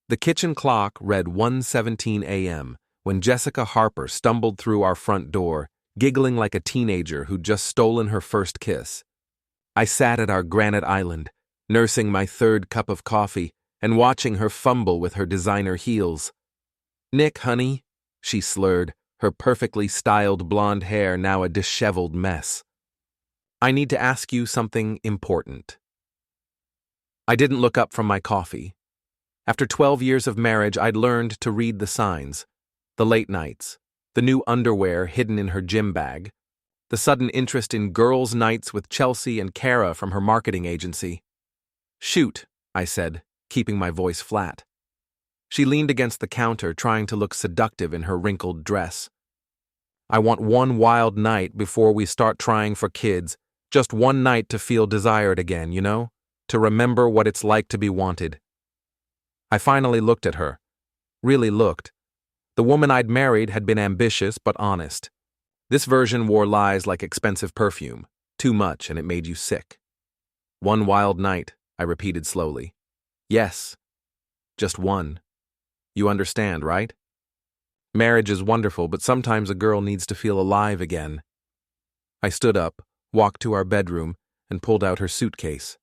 The kitchen clock read 1:17 a.m. when Jessica Harper stumbled through our front door, giggling like a teenager who'd just stolen her first kiss. I sat at our granite island, nursing my third cup of coffee and watching her fumble with her designer heels. "Nick, honey," she slurred, her perfectly styled blonde hair now a disheveled mess. "I need to ask you something important." I didn't look up from my coffee. After 12 years of marriage, I'd learned to read the signs. The late nights, the new underwear hidden in her gym bag, the sudden interest in girls' nights with Chelsea and Kara from her marketing agency. "Shoot," I said, keeping my voice flat. She leaned against the counter, trying to look seductive in her wrinkled dress. "I want one wild night before we start trying for kids, just one night to feel desired again, you know? To remember what it's like to be wanted." I finally looked at her. Really looked. The woman I'd married had been ambitious but honest. This version wore lies like expensive perfume. Too much and it made you sick. "One wild night," I repeated slowly. "Yes. Just one. You understand, right? Marriage is wonderful, but sometimes a girl needs to feel alive again." I stood up, walked to our bedroom, and pulled out her suitcase.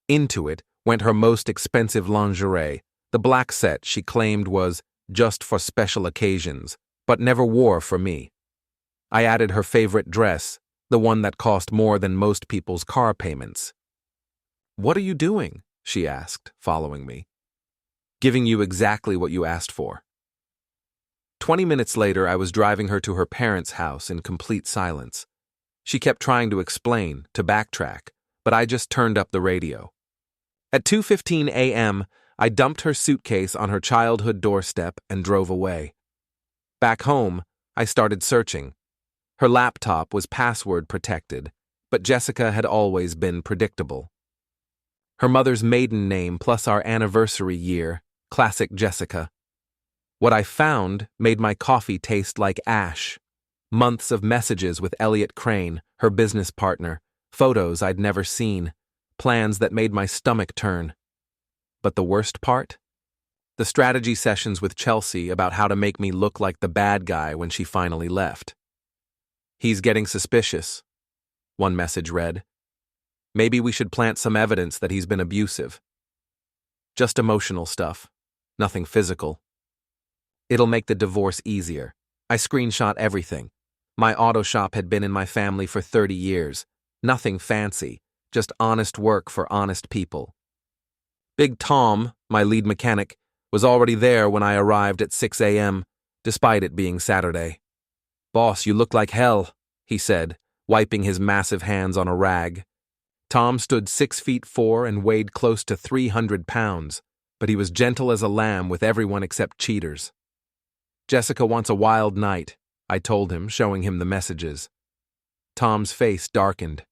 Into it went her most expensive lingerie, the black set she claimed was just for special occasions, but never wore for me. I added her favorite dress, the one that cost more than most people's car payments. "What are you doing?" she asked, following me. "Giving you exactly what you asked for." 20 minutes later, I was driving her to her parents' house in complete silence. She kept trying to explain, to backtrack, but I just turned up the radio. At 2:15 a.m., I dumped her suitcase on her childhood doorstep and drove away. Back home, I started searching. Her laptop was password protected, but Jessica had always been predictable. Her mother's maiden name plus our anniversary year, classic Jessica. What I found made my coffee taste like ash. Months of messages with Elliot Crane, her business partner, photos I'd never seen, plans that made my stomach turn. But the worst part? The strategy sessions with Chelsea about how to make me look like the bad guy when she finally left. "He's getting suspicious," one message read. "Maybe we should plant some evidence that he's been abusive." Just emotional stuff, nothing physical. "It'll make the divorce easier." I screenshot everything. My auto shop had been in my family for 30 years. Nothing fancy, just honest work for honest people. Big Tom, my lead mechanic, was already there when I arrived at 6 a.m., despite it being Saturday. "Boss, you look like hell," he said, wiping his massive hands on a rag. Tom stood 6'4" and weighed close to 300 pounds, but he was gentle as a lamb with everyone except cheaters. "Jessica wants a wild night," I told him, showing him the messages. Tom's face darkened.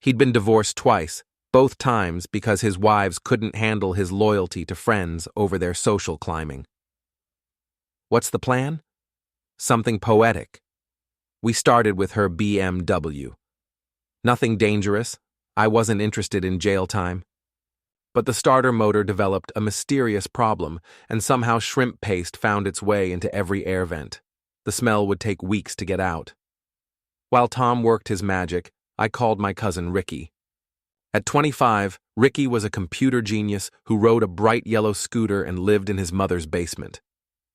He'd been divorced twice, both times because his wives couldn't handle his loyalty to friends over their social climbing. "What's the plan?" "Something poetic. We started with her BMW. Nothing dangerous. I wasn't interested in jail time. But the starter motor developed a mysterious problem, and somehow shrimp paste found its way into every air vent. The smell would take weeks to get out. While Tom worked his magic, I called my cousin Ricky. At 25, Ricky was a computer genius who rode a bright yellow scooter and lived in his mother's basement.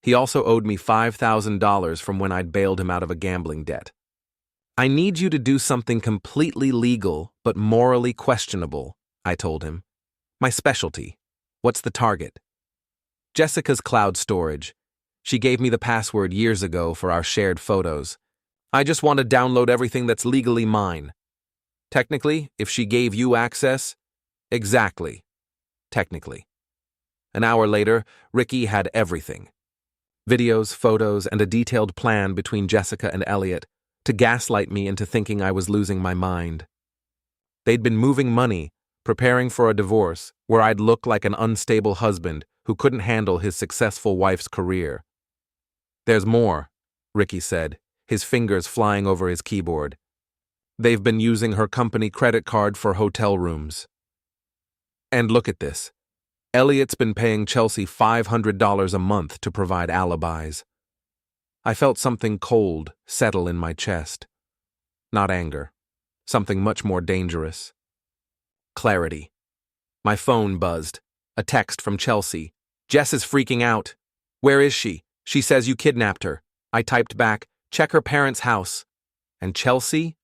He also owed me $5,000 from when I'd bailed him out of a gambling debt. "I need you to do something completely legal but morally questionable," I told him. "My specialty. What's the target?" "Jessica's cloud storage. She gave me the password years ago for our shared photos. I just want to download everything that's legally mine." "Technically, if she gave you access?" "Exactly. Technically." An hour later, Ricky had everything. Videos, photos, and a detailed plan between Jessica and Elliot to gaslight me into thinking I was losing my mind. They'd been moving money, preparing for a divorce where I'd look like an unstable husband who couldn't handle his successful wife's career. "There's more," Ricky said, his fingers flying over his keyboard. "They've been using her company credit card for hotel rooms. And look at this. Elliot's been paying Chelsea $500 a month to provide alibis. I felt something cold settle in my chest. Not anger. Something much more dangerous. Clarity. My phone buzzed. A text from Chelsea. Jess is freaking out. Where is she? She says you kidnapped her. I typed back, check her parents' house. And Chelsea?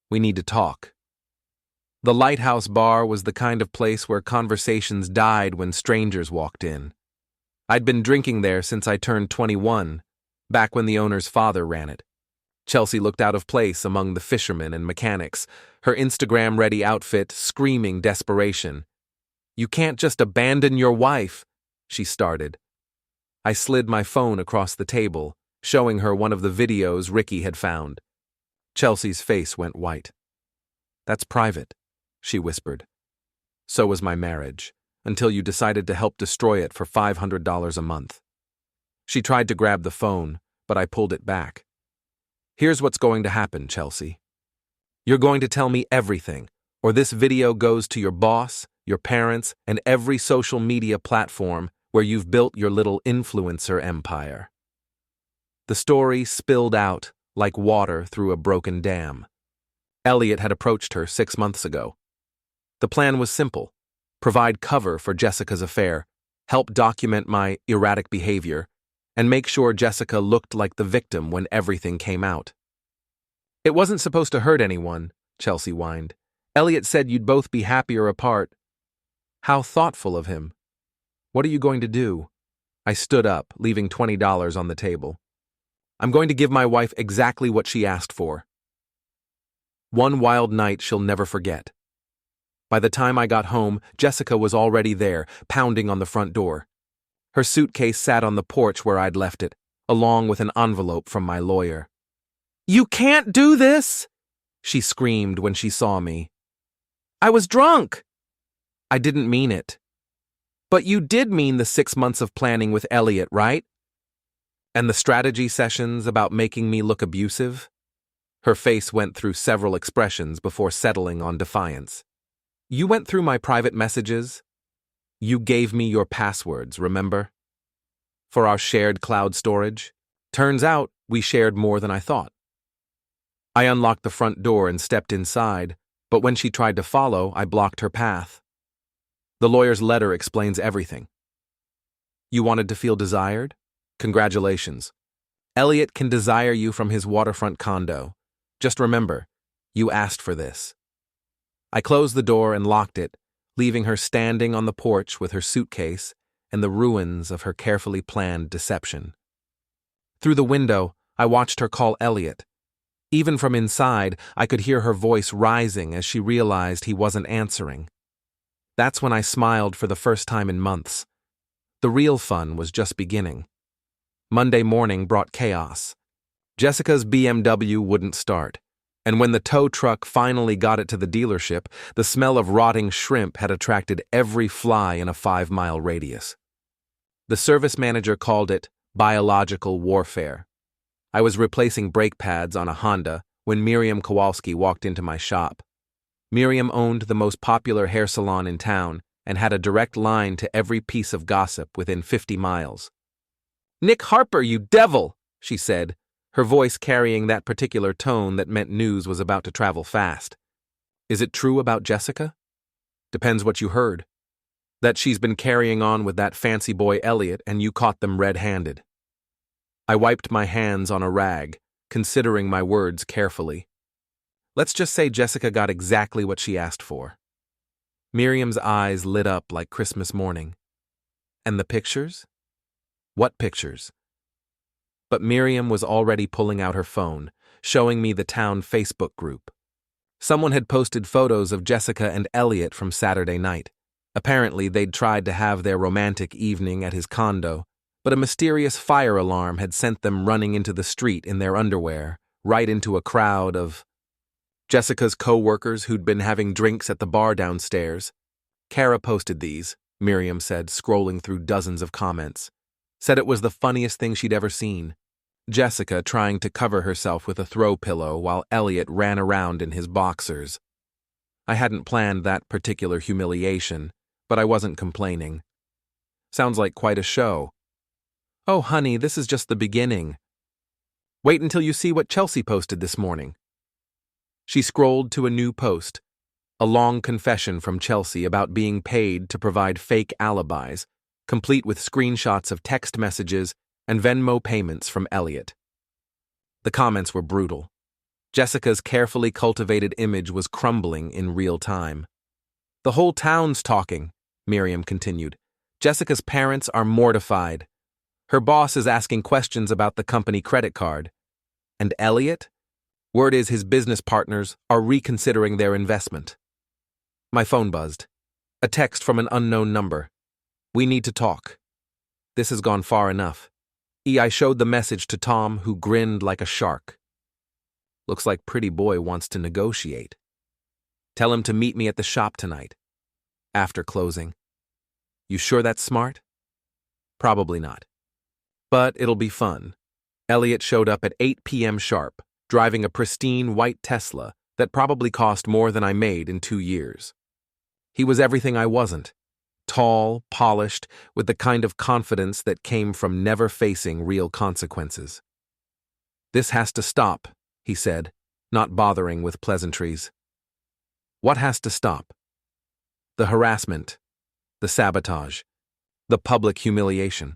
We need to talk. The Lighthouse Bar was the kind of place where conversations died when strangers walked in. I'd been drinking there since I turned 21, back when the owner's father ran it. Chelsea looked out of place among the fishermen and mechanics, her Instagram-ready outfit screaming desperation. You can't just abandon your wife, she started. I slid my phone across the table, showing her one of the videos Ricky had found. Chelsea's face went white. That's private, she whispered. So was my marriage, until you decided to help destroy it for $500 a month. She tried to grab the phone, but I pulled it back. Here's what's going to happen, Chelsea. You're going to tell me everything, or this video goes to your boss, your parents, and every social media platform where you've built your little influencer empire. The story spilled out like water through a broken dam. Elliot had approached her 6 months ago. The plan was simple: provide cover for Jessica's affair, help document my erratic behavior, and make sure Jessica looked like the victim when everything came out. It wasn't supposed to hurt anyone, Chelsea whined. Elliot said you'd both be happier apart. How thoughtful of him. What are you going to do? I stood up, leaving $20 on the table. I'm going to give my wife exactly what she asked for. One wild night she'll never forget. By the time I got home, Jessica was already there, pounding on the front door. Her suitcase sat on the porch where I'd left it, along with an envelope from my lawyer. You can't do this, she screamed when she saw me. I was drunk. I didn't mean it. But you did mean the 6 months of planning with Elliot, right? And the strategy sessions about making me look abusive? Her face went through several expressions before settling on defiance. You went through my private messages. You gave me your passwords, remember? For our shared cloud storage. Turns out we shared more than I thought. I unlocked the front door and stepped inside, but when she tried to follow, I blocked her path. The lawyer's letter explains everything. You wanted to feel desired? Congratulations. Elliot can desire you from his waterfront condo. Just remember, you asked for this. I closed the door and locked it, leaving her standing on the porch with her suitcase and the ruins of her carefully planned deception. Through the window, I watched her call Elliot. Even from inside, I could hear her voice rising as she realized he wasn't answering. That's when I smiled for the first time in months. The real fun was just beginning. Monday morning brought chaos. Jessica's BMW wouldn't start, and when the tow truck finally got it to the dealership, the smell of rotting shrimp had attracted every fly in a 5-mile radius. The service manager called it biological warfare. I was replacing brake pads on a Honda when Miriam Kowalski walked into my shop. Miriam owned the most popular hair salon in town and had a direct line to every piece of gossip within 50 miles. Nick Harper, you devil, she said, her voice carrying that particular tone that meant news was about to travel fast. Is it true about Jessica? Depends what you heard. That she's been carrying on with that fancy boy Elliot and you caught them red-handed. I wiped my hands on a rag, considering my words carefully. Let's just say Jessica got exactly what she asked for. Miriam's eyes lit up like Christmas morning. And the pictures? What pictures? But Miriam was already pulling out her phone, showing me the town Facebook group. Someone had posted photos of Jessica and Elliot from Saturday night. Apparently, they'd tried to have their romantic evening at his condo, but a mysterious fire alarm had sent them running into the street in their underwear, right into a crowd of Jessica's co-workers who'd been having drinks at the bar downstairs. Kara posted these, Miriam said, scrolling through dozens of comments. Said it was the funniest thing she'd ever seen. Jessica trying to cover herself with a throw pillow while Elliot ran around in his boxers. I hadn't planned that particular humiliation, but I wasn't complaining. Sounds like quite a show. Oh, honey, this is just the beginning. Wait until you see what Chelsea posted this morning. She scrolled to a new post, a long confession from Chelsea about being paid to provide fake alibis, complete with screenshots of text messages and Venmo payments from Elliot. The comments were brutal. Jessica's carefully cultivated image was crumbling in real time. The whole town's talking, Miriam continued. Jessica's parents are mortified. Her boss is asking questions about the company credit card. And Elliot? Word is his business partners are reconsidering their investment. My phone buzzed. A text from an unknown number. We need to talk. This has gone far enough. I showed the message to Tom, who grinned like a shark. Looks like pretty boy wants to negotiate. Tell him to meet me at the shop tonight. After closing. You sure that's smart? Probably not. But it'll be fun. Elliot showed up at 8 p.m. sharp, driving a pristine white Tesla that probably cost more than I made in 2 years. He was everything I wasn't. Tall, polished, with the kind of confidence that came from never facing real consequences. This has to stop, he said, not bothering with pleasantries. What has to stop? The harassment, the sabotage, the public humiliation.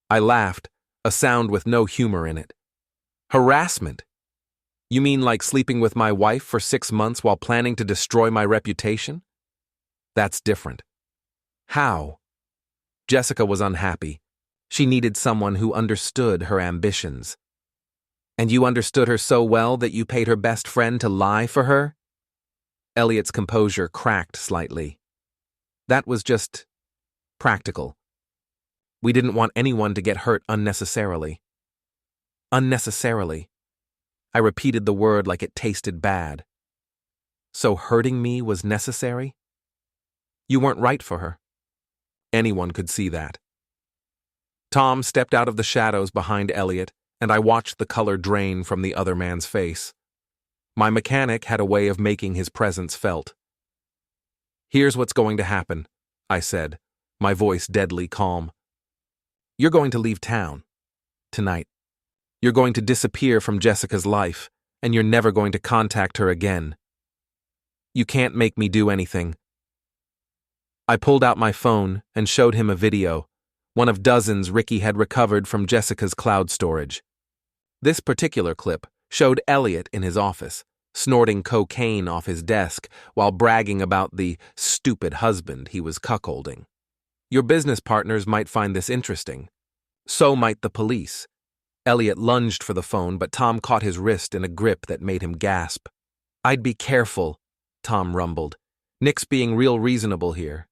I laughed, a sound with no humor in it. Harassment? You mean like sleeping with my wife for 6 months while planning to destroy my reputation? That's different. How? Jessica was unhappy. She needed someone who understood her ambitions. And you understood her so well that you paid her best friend to lie for her? Elliot's composure cracked slightly. That was just practical. We didn't want anyone to get hurt unnecessarily. Unnecessarily. I repeated the word like it tasted bad. So hurting me was necessary? You weren't right for her. Anyone could see that. Tom stepped out of the shadows behind Elliot, and I watched the color drain from the other man's face. My mechanic had a way of making his presence felt. Here's what's going to happen, I said, my voice deadly calm. You're going to leave town. Tonight. You're going to disappear from Jessica's life, and you're never going to contact her again. You can't make me do anything. I pulled out my phone and showed him a video, one of dozens Ricky had recovered from Jessica's cloud storage. This particular clip showed Elliot in his office, snorting cocaine off his desk while bragging about the stupid husband he was cuckolding. Your business partners might find this interesting. So might the police. Elliot lunged for the phone, but Tom caught his wrist in a grip that made him gasp. I'd be careful, Tom rumbled. Nick's being real reasonable here.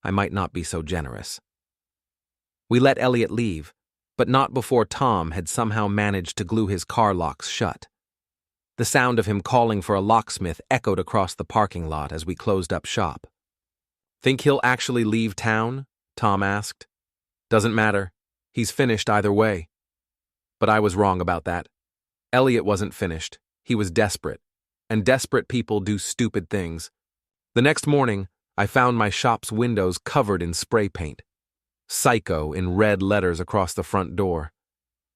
I might not be so generous. We let Elliot leave, but not before Tom had somehow managed to glue his car locks shut. The sound of him calling for a locksmith echoed across the parking lot as we closed up shop. Think he'll actually leave town? Tom asked. Doesn't matter. He's finished either way. But I was wrong about that. Elliot wasn't finished. He was desperate. And desperate people do stupid things. The next morning, I found my shop's windows covered in spray paint. Psycho in red letters across the front door.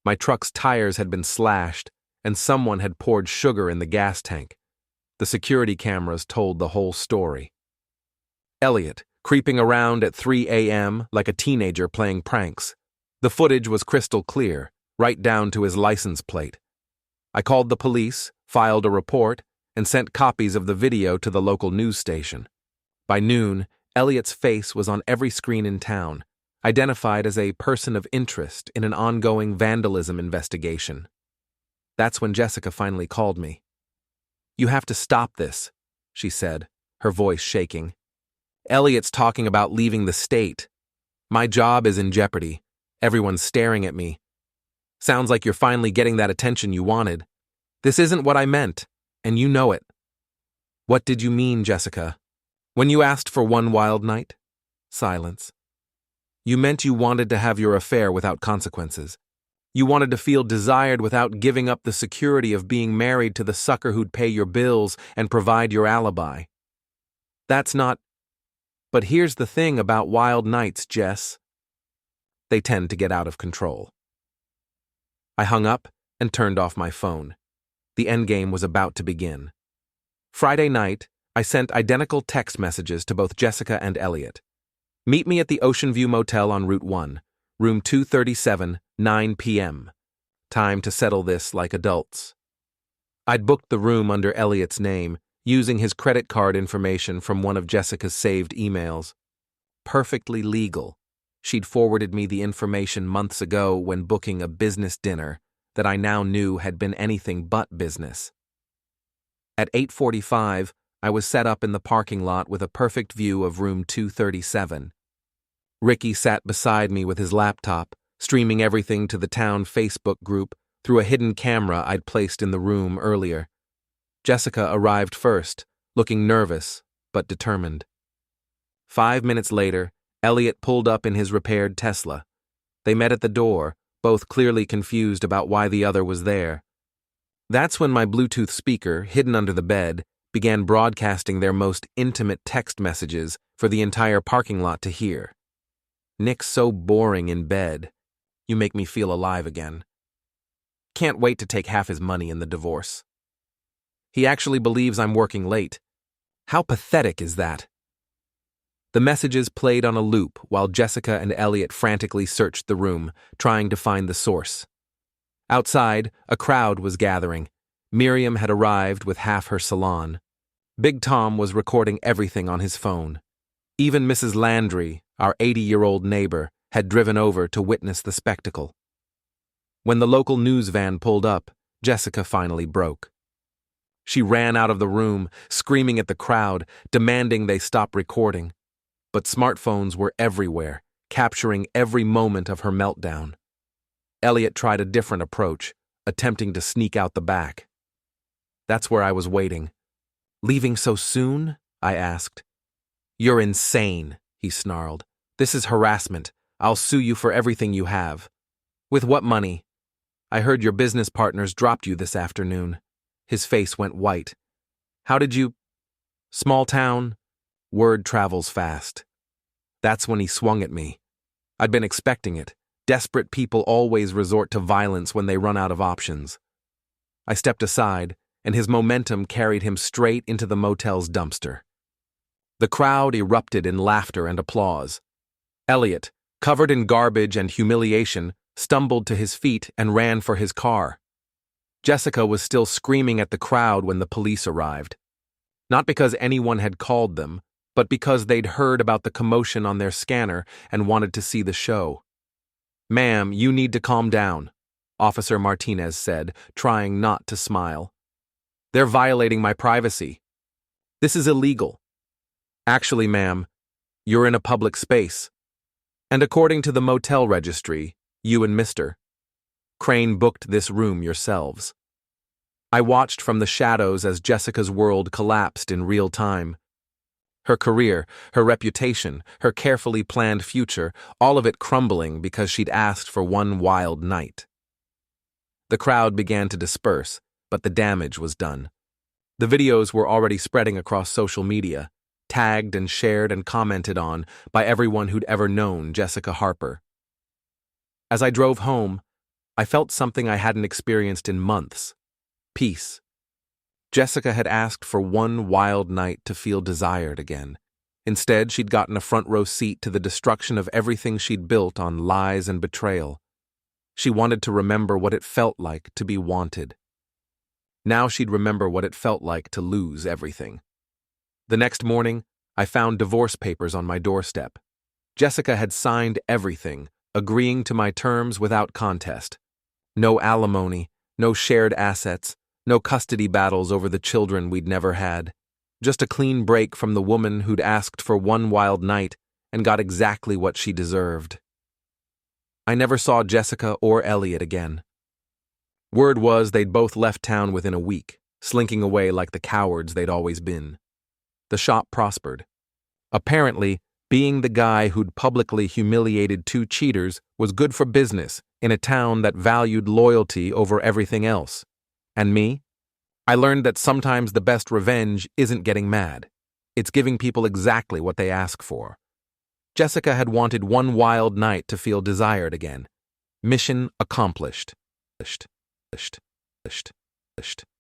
My truck's tires had been slashed, and someone had poured sugar in the gas tank. The security cameras told the whole story. Elliot, creeping around at 3 a.m. like a teenager playing pranks. The footage was crystal clear, right down to his license plate. I called the police, filed a report, and sent copies of the video to the local news station. By noon, Elliot's face was on every screen in town, identified as a person of interest in an ongoing vandalism investigation. That's when Jessica finally called me. You have to stop this, she said, her voice shaking. Elliot's talking about leaving the state. My job is in jeopardy. Everyone's staring at me. Sounds like you're finally getting that attention you wanted. This isn't what I meant, and you know it. What did you mean, Jessica? When you asked for one wild night? Silence. You meant you wanted to have your affair without consequences. You wanted to feel desired without giving up the security of being married to the sucker who'd pay your bills and provide your alibi. That's not... But here's the thing about wild nights, Jess, they tend to get out of control. I hung up and turned off my phone. The endgame was about to begin. Friday night, I sent identical text messages to both Jessica and Elliot. Meet me at the Ocean View Motel on Route 1, room 237, 9 p.m. Time to settle this like adults. I'd booked the room under Elliot's name, using his credit card information from one of Jessica's saved emails. Perfectly legal. She'd forwarded me the information months ago when booking a business dinner that I now knew had been anything but business. At 8:45, I was set up in the parking lot with a perfect view of room 237. Ricky sat beside me with his laptop, streaming everything to the town Facebook group through a hidden camera I'd placed in the room earlier. Jessica arrived first, looking nervous but determined. 5 minutes later, Elliot pulled up in his repaired Tesla. They met at the door, both clearly confused about why the other was there. That's when my Bluetooth speaker, hidden under the bed, began broadcasting their most intimate text messages for the entire parking lot to hear. "Nick's so boring in bed. You make me feel alive again. Can't wait to take half his money in the divorce. He actually believes I'm working late. How pathetic is that?" The messages played on a loop while Jessica and Elliot frantically searched the room, trying to find the source. Outside, a crowd was gathering. Miriam had arrived with half her salon. Big Tom was recording everything on his phone. Even Mrs. Landry, our 80-year-old neighbor, had driven over to witness the spectacle. When the local news van pulled up, Jessica finally broke. She ran out of the room, screaming at the crowd, demanding they stop recording. But smartphones were everywhere, capturing every moment of her meltdown. Elliot tried a different approach, attempting to sneak out the back. That's where I was waiting. "Leaving so soon?" I asked. "You're insane," he snarled. "This is harassment. I'll sue you for everything you have." "With what money?" "I heard your business partners dropped you this afternoon." His face went white. "How did you—" "Small town. Word travels fast." That's when he swung at me. I'd been expecting it. Desperate people always resort to violence when they run out of options. I stepped aside, and his momentum carried him straight into the motel's dumpster. The crowd erupted in laughter and applause. Elliot, covered in garbage and humiliation, stumbled to his feet and ran for his car. Jessica was still screaming at the crowd when the police arrived. Not because anyone had called them, but because they'd heard about the commotion on their scanner and wanted to see the show. "Ma'am, you need to calm down," Officer Martinez said, trying not to smile. "They're violating my privacy. This is illegal." "Actually, ma'am, you're in a public space. And according to the motel registry, you and Mr. Crane booked this room yourselves." I watched from the shadows as Jessica's world collapsed in real time. Her career, her reputation, her carefully planned future, all of it crumbling because she'd asked for one wild night. The crowd began to disperse, but the damage was done. The videos were already spreading across social media, tagged and shared and commented on by everyone who'd ever known Jessica Harper. As I drove home, I felt something I hadn't experienced in months: peace. Jessica had asked for one wild night to feel desired again. Instead, she'd gotten a front-row seat to the destruction of everything she'd built on lies and betrayal. She wanted to remember what it felt like to be wanted. Now she'd remember what it felt like to lose everything. The next morning, I found divorce papers on my doorstep. Jessica had signed everything, agreeing to my terms without contest. No alimony, no shared assets, no custody battles over the children we'd never had. Just a clean break from the woman who'd asked for one wild night and got exactly what she deserved. I never saw Jessica or Elliot again. Word was they'd both left town within a week, slinking away like the cowards they'd always been. The shop prospered. Apparently, being the guy who'd publicly humiliated two cheaters was good for business in a town that valued loyalty over everything else. And me? I learned that sometimes the best revenge isn't getting mad. It's giving people exactly what they ask for. Jessica had wanted one wild night to feel desired again. Mission accomplished.